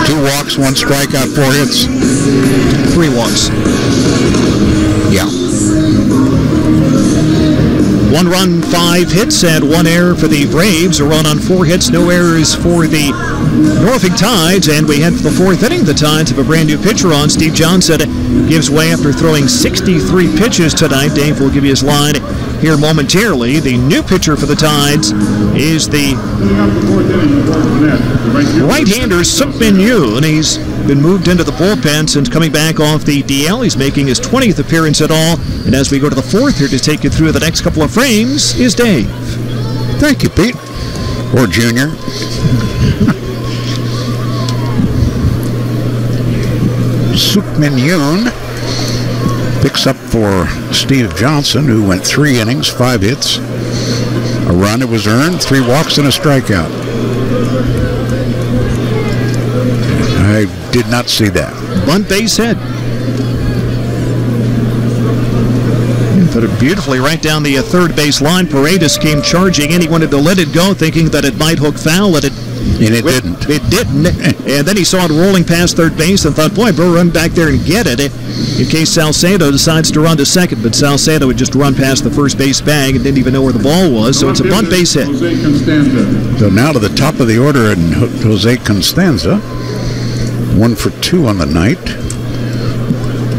Two walks, one strikeout, 4 hits. 3 walks. Yeah. 1 run, 5 hits, and 1 error for the Braves. A run on 4 hits, no errors for the Norfolk Tides. And we head for the 4th inning. The Tides have a brand new pitcher on. Steve Johnson gives way after throwing 63 pitches tonight. Dave will give you his line here momentarily. The new pitcher for the Tides is the right-hander Suk-min Yoon. He's been moved into the bullpen since coming back off the DL. He's making his 20th appearance at all. And as we go to the 4th here to take you through the next couple of frames is Dave. Thank you, Pete. Or Junior. Suk-min Yoon picks up for Steve Johnson, who went 3 innings, 5 hits. A run it was earned, 3 walks and a strikeout. I did not see that. Bunt base hit. Put it beautifully right down the third base line. Paredes came charging in. He wanted to let it go, thinking that it might hook foul. And it didn't. It didn't. And then he saw it rolling past third base and thought, boy, better run back there and get it. In case Salcedo decides to run to second, but Salcedo would just run past the first base bag and didn't even know where the ball was. So it's a bunt base hit. So now to the top of the order, and Jose Constanza, 1 for 2 on the night.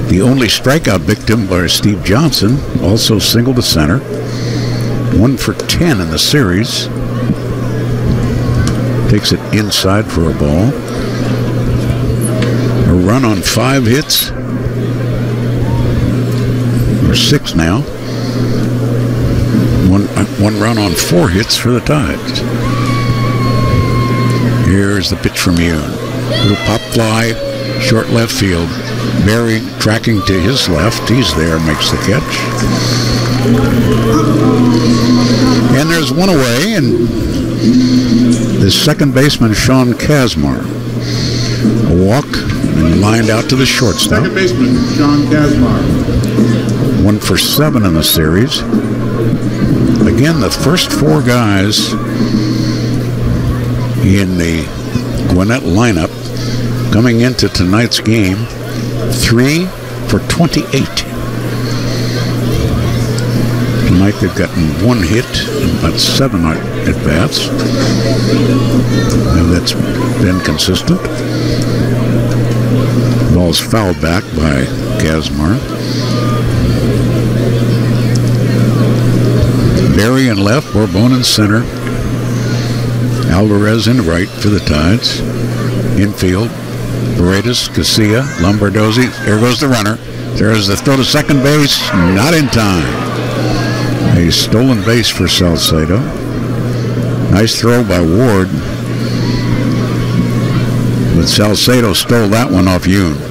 The only strikeout victim was Steve Johnson, also single to center. 1 for 10 in the series. Takes it inside for a ball. A run on 5 hits. Or 6 now. One run on 4 hits for the Tides. Here's the pitch from Yoon. Little pop fly, short left field. Berry tracking to his left. He's there, makes the catch. And there's one away, and the second baseman, Sean Kazmar. A walk and lined out to the shortstop. Second baseman, Sean Kazmar. 1 for 7 in the series. Again, the first 4 guys in the Gwinnett lineup coming into tonight's game, 3 for 28. Tonight they've gotten 1 hit and about 7 at-bats. And that's been consistent. Ball's fouled back by Kazmar. Berry in left, Bourbon in center. Alvarez in right for the Tides. Infield, Paredes, Casilla, Lombardozzi. There goes the runner. There's the throw to second base. Not in time. A stolen base for Salcedo. Nice throw by Ward. But Salcedo stole that one off Yoon.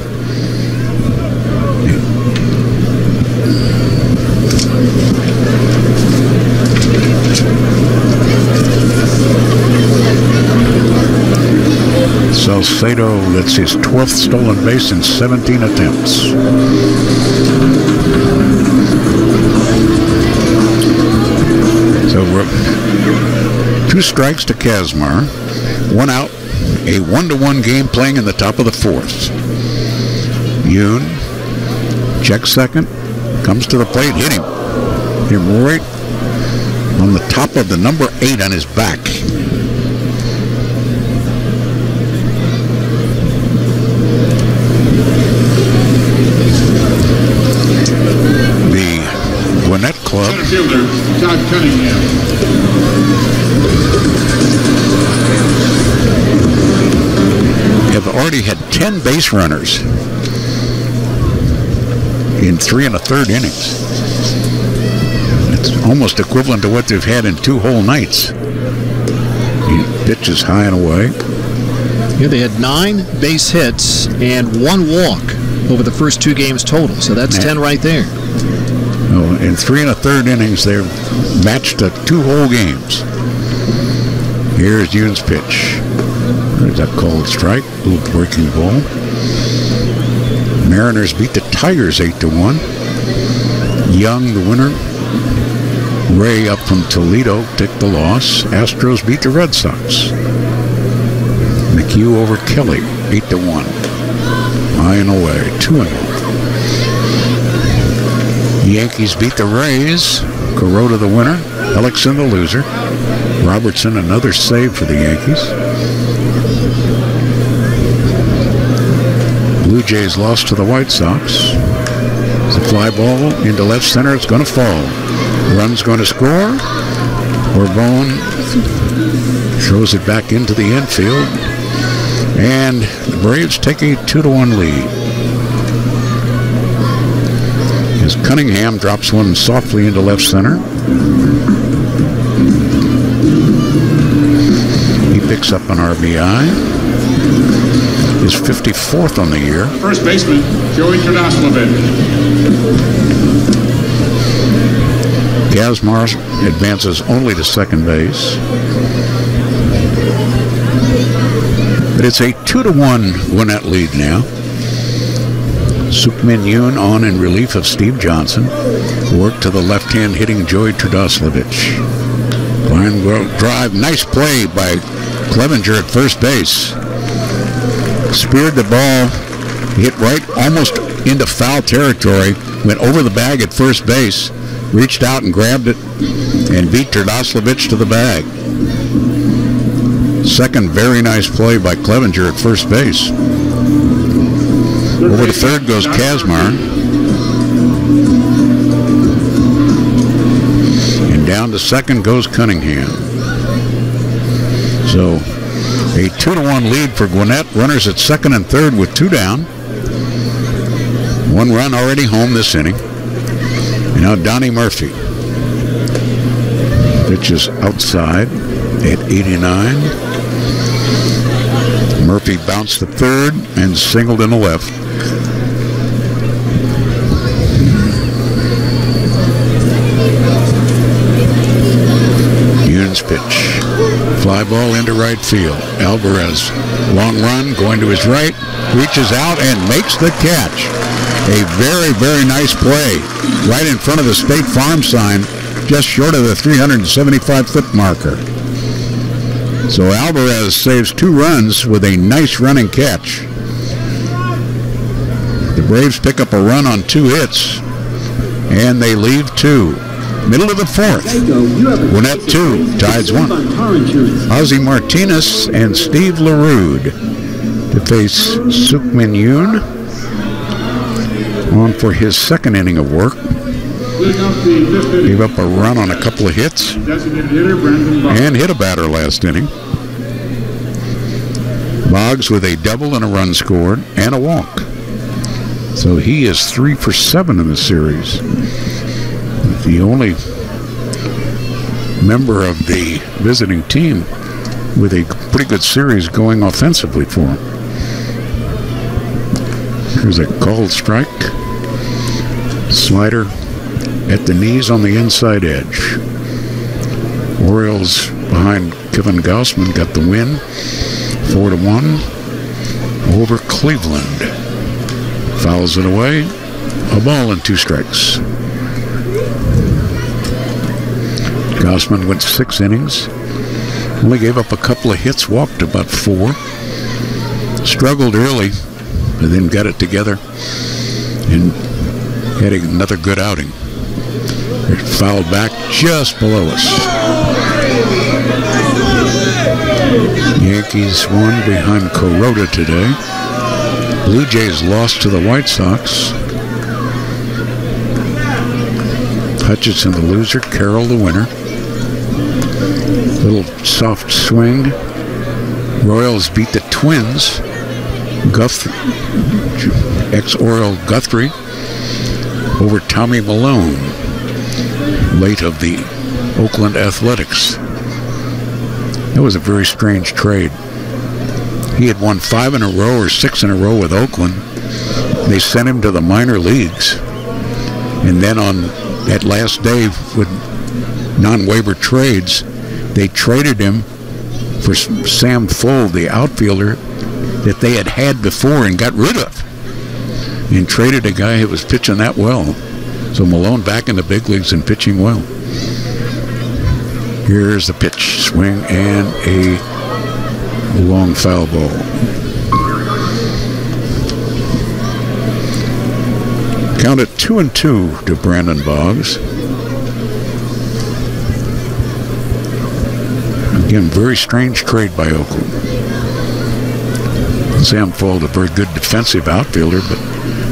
Salcedo, that's his 12th stolen base in 17 attempts. So we're 2 strikes to Kazmar, 1 out, a 1-1 game playing in the top of the 4th. Yoon checks second, comes to the plate, hit him right on the top of the number 8 on his back. Gwinnett Club have already had 10 base runners in 3 1/3 innings. It's almost equivalent to what they've had in 2 whole nights. He pitches high and away. Yeah, they had 9 base hits and 1 walk over the first 2 games total, so that's 10 right there. In 3 1/3 innings, they're matched at 2 whole games. Here's Yoon's pitch. There's that called strike, little breaking ball. Mariners beat the Tigers 8-1. Young, the winner. Ray up from Toledo took the loss. Astros beat the Red Sox. McHugh over Kelly, 8-1. High and away, 2-0. Yankees beat the Rays. Kuroda the winner. Hellickson the loser. Robertson another save for the Yankees. Blue Jays lost to the White Sox. It's a fly ball into left center. It's going to fall. Run's going to score. Orvone throws it back into the infield. And the Braves take a 2-1 lead. As Cunningham drops one softly into left center. He picks up an RBI. His 54th on the year. First baseman, Joey Tardaslovich. Kazmar advances only to second base. But it's a 2-1 Gwinnett lead now. Suk-min Yoon on in relief of Steve Johnson. Work to the left-hand hitting Joey Tardaslovich. Line drive, nice play by Clevenger at first base. Speared the ball, hit right almost into foul territory, went over the bag at first base, reached out and grabbed it, and beat Tardaslovich to the bag. Second very nice play by Clevenger at first base. Over to third goes Kazmar. And down to second goes Cunningham. So a 2-1 lead for Gwinnett. Runners at second and third with two down. One run already home this inning. And now Donnie Murphy. Pitches outside at 89. Murphy bounced to third and singled in the left. Yoon's pitch. Fly ball into right field. Alvarez, long run, going to his right, reaches out and makes the catch. A very, very nice play right in front of the State Farm sign, just short of the 375-foot marker. So Alvarez saves two runs with a nice running catch. The Braves pick up a run on two hits, and they leave two. Middle of the fourth. Gwinnett 2, Tides 1. Ozzie Martinez and Steve LaRude to face Suk-min Yoon on for his second inning of work. Gave up a run on a couple of hits and hit a batter last inning. Boggs with a double and a run scored and a walk. So he is 3 for 7 in the series. The only member of the visiting team with a pretty good series going offensively for him. Here's a called strike. Slider at the knees on the inside edge. Orioles behind Kevin Gausman got the win. 4-1 over Cleveland. Fouls it away. A ball and 2 strikes. Gausman went 6 innings. Only gave up a couple of hits, walked about 4. Struggled early, but then got it together and had another good outing. It fouled back just below us. Yankees won behind Kuroda today. Blue Jays lost to the White Sox. Hutchinson the loser, Carroll the winner. Little soft swing. Royals beat the Twins. Ex-Oriole Guthrie over Tommy Malone, late of the Oakland Athletics. That was a very strange trade. He had won 5 in a row or 6 in a row with Oakland. They sent him to the minor leagues. And then on that last day with non-waiver trades, they traded him for Sam Fuld, the outfielder that they had before and got rid of. And traded a guy who was pitching that well. So Malone back in the big leagues and pitching well. Here's the pitch, swing, and a long foul ball. Count it 2-2 to Brandon Boggs. Again, very strange trade by Oakland. Sam Fuld, a very good defensive outfielder, but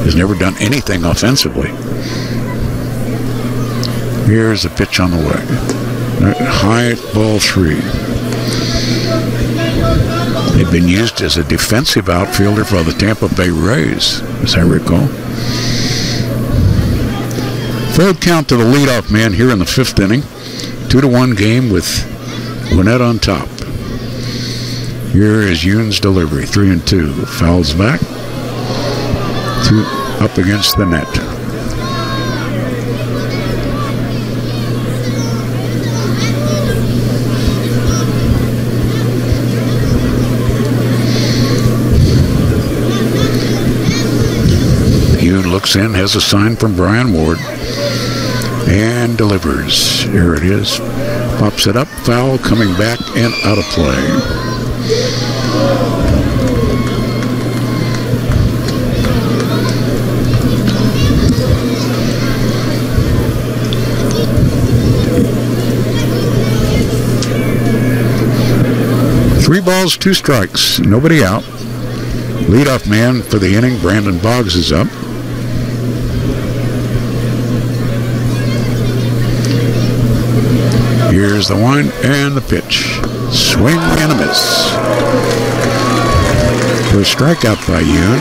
has never done anything offensively. Here's the pitch on the way. High, ball 3. They've been used as a defensive outfielder for the Tampa Bay Rays, as I recall. Third count to the leadoff man here in the 5th inning. 2-1 game with Gwinnett on top. Here is Yoon's delivery. 3-2. Fouls back. 2 up against the net. Yoon looks in, has a sign from Brian Ward, and delivers. Here it is. Pops it up, foul, coming back and out of play. Three balls, 2 strikes, nobody out. Leadoff man for the inning, Brandon Boggs, is up. Here's the one and the pitch. Swing and a miss. For a strikeout by Yoon.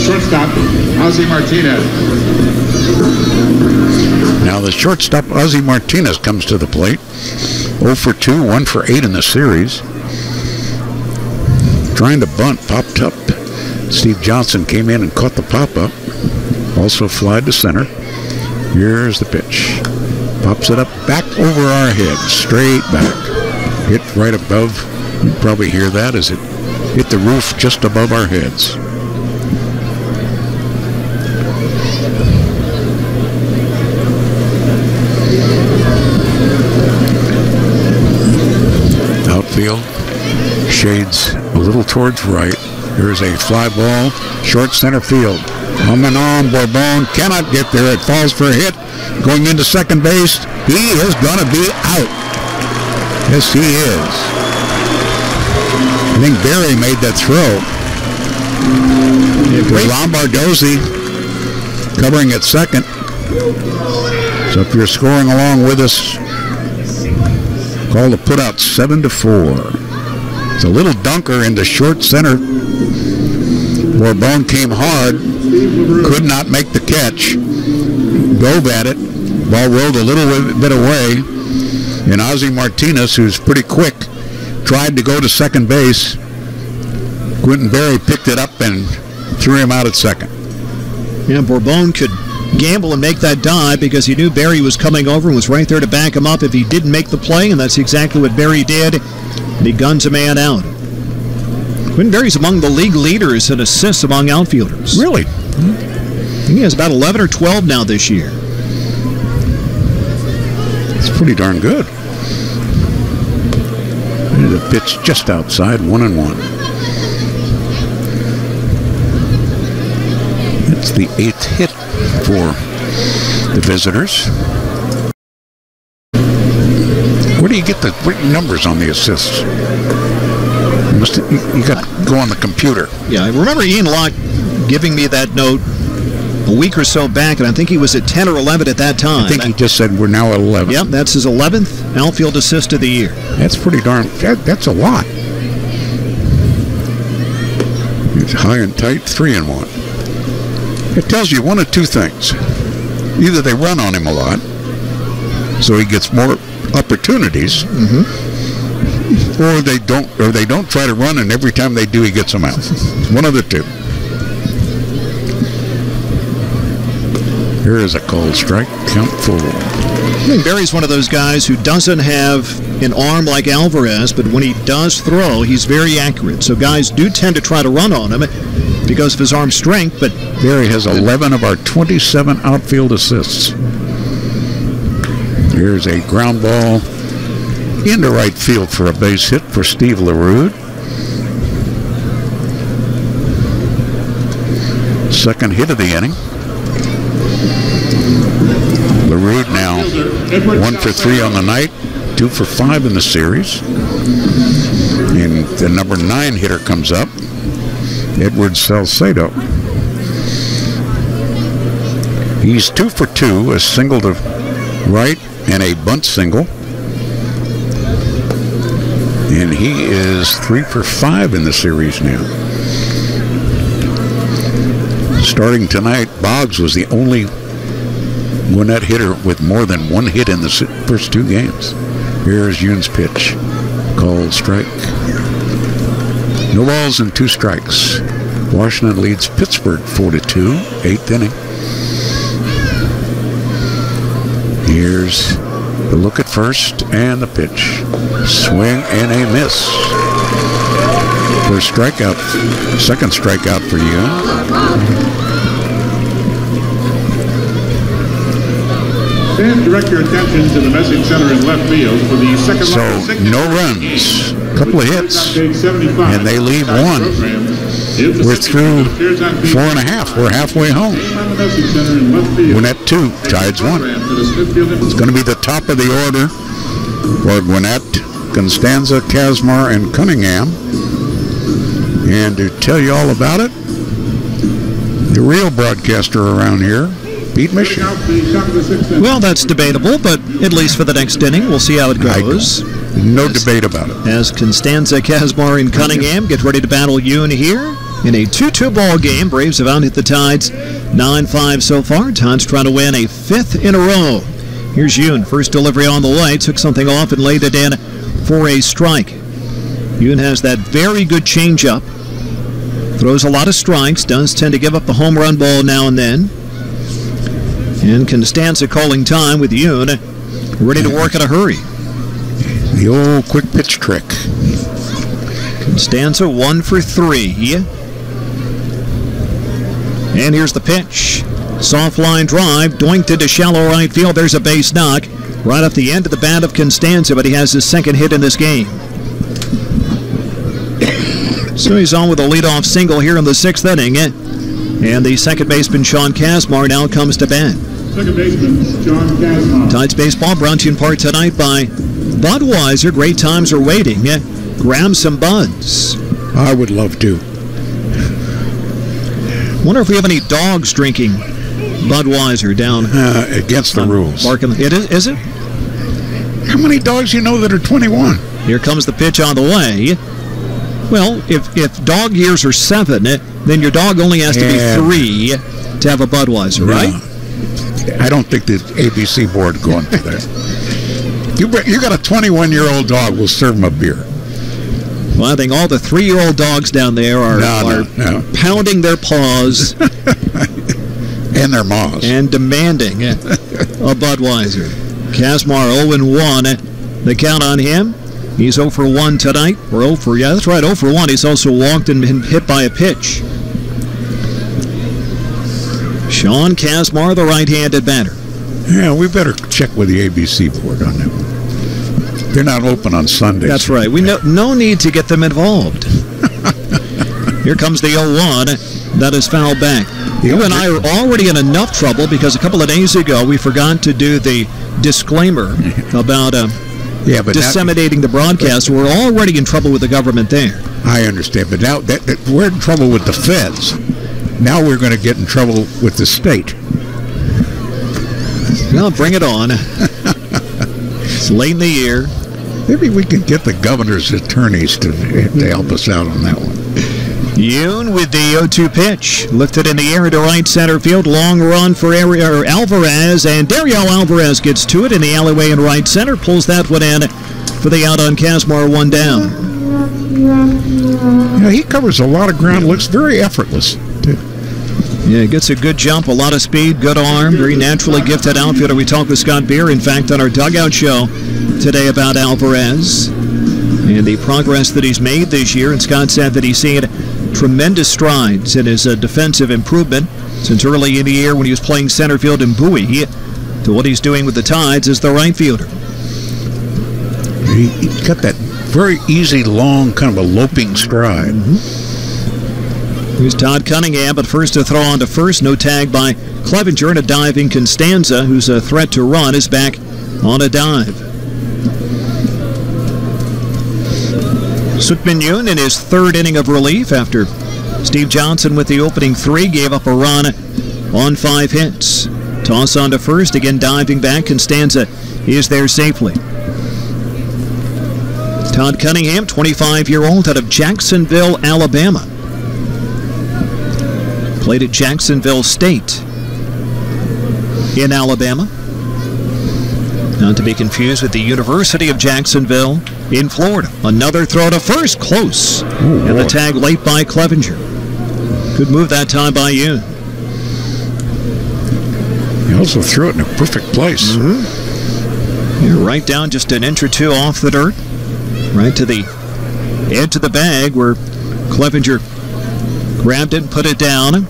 Shortstop, Ozzie Martinez. Now the shortstop, Ozzie Martinez, comes to the plate. 0 for 2, 1 for 8 in the series. Trying to bunt, popped up. Steve Johnson came in and caught the pop-up. Also flied to center. Here's the pitch. Pops it up, back over our head, straight back. Hit right above, you probably hear that as it hit the roof just above our heads. Outfield shades a little towards right. Here's a fly ball, short center field. On, Bourbon cannot get there. It falls for a hit. Going into second base. He is going to be out. Yes, he is. I think Barry made that throw. Lombardozzi covering at second. So if you're scoring along with us, call the put out 7-4. It's a little dunker into short center. Bourbon came hard, could not make the catch. Dove at it. Ball rolled a little bit away. And Ozzie Martinez, who's pretty quick, tried to go to second base. Quentin Berry picked it up and threw him out at second. Yeah, Bourbon could gamble and make that dive because he knew Berry was coming over and was right there to back him up if he didn't make the play, and that's exactly what Berry did. And he guns a man out. Quentin Berry's among the league leaders in assists among outfielders. Really? I think he has about 11 or 12 now this year. It's pretty darn good. The pitch just outside, 1-1. It's the 8th hit for the visitors. Where do you get the numbers on the assists? You got to go on the computer. Yeah, I remember Ian Locke giving me that note a week or so back, and I think he was at 10 or 11 at that time. I think he just said we're now at 11. Yep, that's his 11th outfield assist of the year. That's pretty darn, that's a lot. It's high and tight, 3-1. It tells you one of two things. Either they run on him a lot, so he gets more opportunities, or they don't try to run, and every time they do, he gets them out. One of the two. Here is a called strike, count 4. I think Barry's one of those guys who doesn't have an arm like Alvarez, but when he does throw, he's very accurate. So guys do tend to try to run on him because of his arm strength, but Barry has 11 of our 27 outfield assists. Here's a ground ball into right field for a base hit for Steve LaRue. Second hit of the inning. LaRue now 1 for 3 on the night, 2 for 5 in the series. And the number 9 hitter comes up, Edward Salcedo. He's 2 for 2, a single to right and a bunt single. And he is 3 for 5 in the series now. Starting tonight, Boggs was the only Gwinnett hitter with more than 1 hit in the first 2 games. Here's Yoon's pitch. Called strike. No balls and 2 strikes. Washington leads Pittsburgh 4-2, 8th inning. Here's the look at first and the pitch. Swing and a miss. First strikeout, second strikeout for Yoon. Stand, direct your attention to the message center in left field for the second line. So no runs, couple of hits, and they leave 1. We're through 4.5. We're halfway home. Gwinnett 2, Tides 1. It's going to be the top of the order for Gwinnett, Constanza, Kazmar, and Cunningham. And to tell you all about it, the real broadcaster around here, Pete Michigan. Well, that's debatable, but at least for the next inning, we'll see how it goes. No debate about it. As Constanza, Kazmar, and Cunningham get ready to battle Yoon here in a 2-2 ball game. Braves have out-hit the Tides 9-5 so far. Tides trying to win a 5th in a row. Here's Yoon. First delivery on the way. Took something off and laid it in for a strike. Yoon has that very good changeup. Throws a lot of strikes. Does tend to give up the home run ball now and then. And Constanza calling time with Yoon, ready to work in a hurry. The old quick pitch trick. Constanza 1 for 3. And here's the pitch. Soft line drive, doinked into shallow right field. There's a base knock right off the end of the bat of Constanza, but he has his second hit in this game. So he's on with a leadoff single here in the 6th inning. And the second baseman, Sean Kazmar, now comes to bat. Second baseman, Sean Kazmar. Tides baseball brought to you in part tonight by Budweiser. Great times are waiting. Grab some buds. I would love to. Wonder if we have any dogs drinking Budweiser down against the rules. Is it? How many dogs you know that are 21? Here comes the pitch on the way. Well, if dog years are 7, then your dog only has to be 3 to have a Budweiser, right? I don't think the ABC board going for that. You got a 21-year-old dog, we'll serve him a beer. Well, I think all the 3-year-old dogs down there are pounding their paws and their maws and demanding a Budweiser. Kazmar 0-1. The count on him. He's 0 for 1 tonight. Or 0 for, yeah, that's right, 0 for 1. He's also walked and been hit by a pitch. Sean Kazmar, the right-handed batter. Yeah, we better check with the ABC board on that one. They're not open on Sundays. That's right. We no need to get them involved. Here comes the 0-1. That is fouled back. You and I are already in enough trouble because a couple of days ago we forgot to do the disclaimer about disseminating the broadcast. We're already in trouble with the government there. I understand, but now that we're in trouble with the feds. Now we're going to get in trouble with the state. Well, bring it on. It's late in the year. Maybe we can get the governor's attorneys to help us out on that one. Yoon with the 0-2 pitch. Lifted in the air into right center field. Long run for Alvarez. And Dario Alvarez gets to it in the alleyway in right center. Pulls that one in for the out on Kazmar, 1 down. Yeah, he covers a lot of ground. Looks very effortless, too. Yeah, gets a good jump, a lot of speed, good arm, very naturally gifted outfielder. We talked with Scott Beer, in fact, on our Dugout show today about Alvarez and the progress that he's made this year. And Scott said that he's seen tremendous strides in his defensive improvement since early in the year when he was playing center field in Bowie to what he's doing with the Tides as the right fielder. He got that very easy, long, kind of a loping stride. Here's Todd Cunningham, but first to throw on to first. No tag by Clevenger, and a diving Constanza, who's a threat to run, is back on a dive. Suk-min Yoon in his third inning of relief after Steve Johnson with the opening 3 gave up a run on 5 hits. Toss on to first, again diving back. Constanza is there safely. Todd Cunningham, 25-year-old out of Jacksonville, Alabama. Played at Jacksonville State in Alabama. Not to be confused with the University of Jacksonville in Florida. Another throw to first, close. Ooh, and the tag late by Clevenger. Good move that time by Yoon. He also threw it in a perfect place. Yeah, right down just an inch or two off the dirt. Right to the edge of the bag where Clevenger grabbed it and put it down.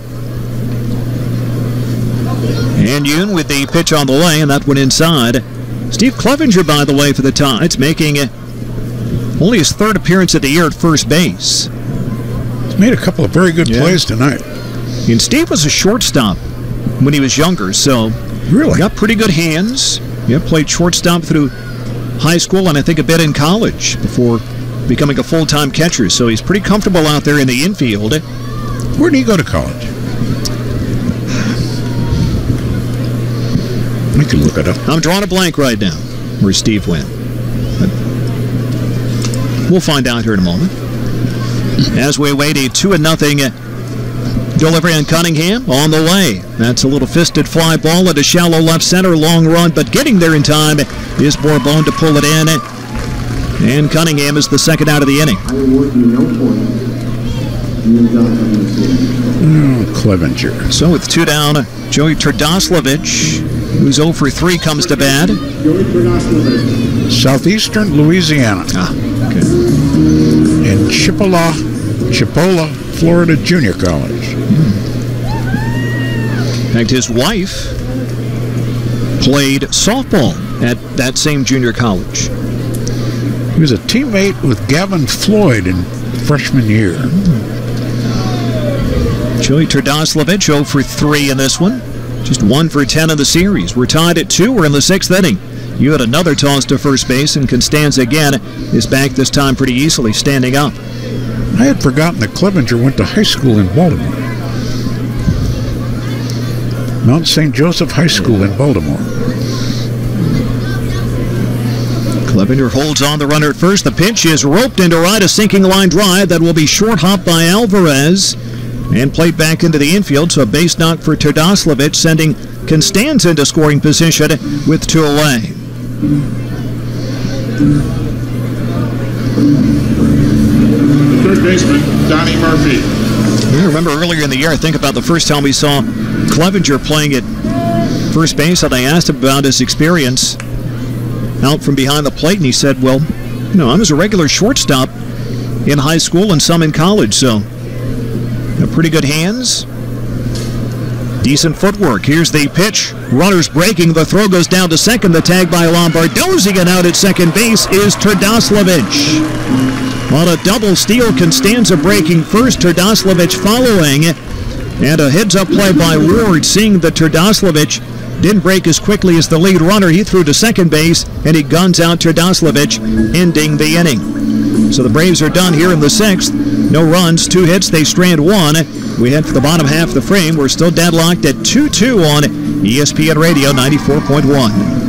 And Yoon with the pitch on the way, and that went inside. Steve Clevenger, by the way, for the Tides, making only his 3rd appearance of the year at first base. He's made a couple of very good plays tonight. And Steve was a shortstop when he was younger, so really got pretty good hands. Yeah, played shortstop through high school and I think a bit in college before becoming a full-time catcher, so he's pretty comfortable out there in the infield. Where did he go to college? We can look it up. I'm drawing a blank right now where Steve went. But we'll find out here in a moment. As we await a 2-0 delivery on Cunningham on the way. That's a little fisted fly ball at a shallow left center, long run, but getting there in time is Bourbon to pull it in. And Cunningham is the second out of the inning. Clevenger. So with 2 down, Joey Turdoslavich, who's 0 for 3, comes to bat. Southeastern Louisiana. Okay. And Chipola, Florida Junior College. In fact, his wife played softball at that same junior college. He was a teammate with Gavin Floyd in freshman year. Joey Turdoslavich 0 for 3 in this one. Just 1 for 10 in the series. We're tied at 2. We're in the 6th inning. You had another toss to first base, and Constanza again is back this time pretty easily, standing up. I had forgotten that Clevenger went to high school in Baltimore. Mount St. Joseph High School in Baltimore. Clevenger holds on the runner at first. The pitch is roped into right, a sinking line drive that will be short hopped by Alvarez and played back into the infield. So a base knock for Turdoslavich, sending Constanza into scoring position with 2 away. Third baseman, Donnie Murphy. I remember earlier in the year, I think about the first time we saw Clevenger playing at first base, and I asked him about his experience out from behind the plate, and he said, well, you know, I was a regular shortstop in high school and some in college, so pretty good hands, decent footwork. Here's the pitch. Runners breaking. The throw goes down to second. The tag by Lombardozzi, and out at second base is Turdoslavich. On a double steal, Constanza breaking first, Turdoslavich following, and a heads-up play by Ward, seeing that Turdoslavich didn't break as quickly as the lead runner. He threw to second base, and he guns out Turdoslavich, ending the inning. So the Braves are done here in the 6th. No runs, 2 hits, they strand 1. We head for the bottom half of the frame. We're still deadlocked at 2-2 on ESPN Radio 94.1.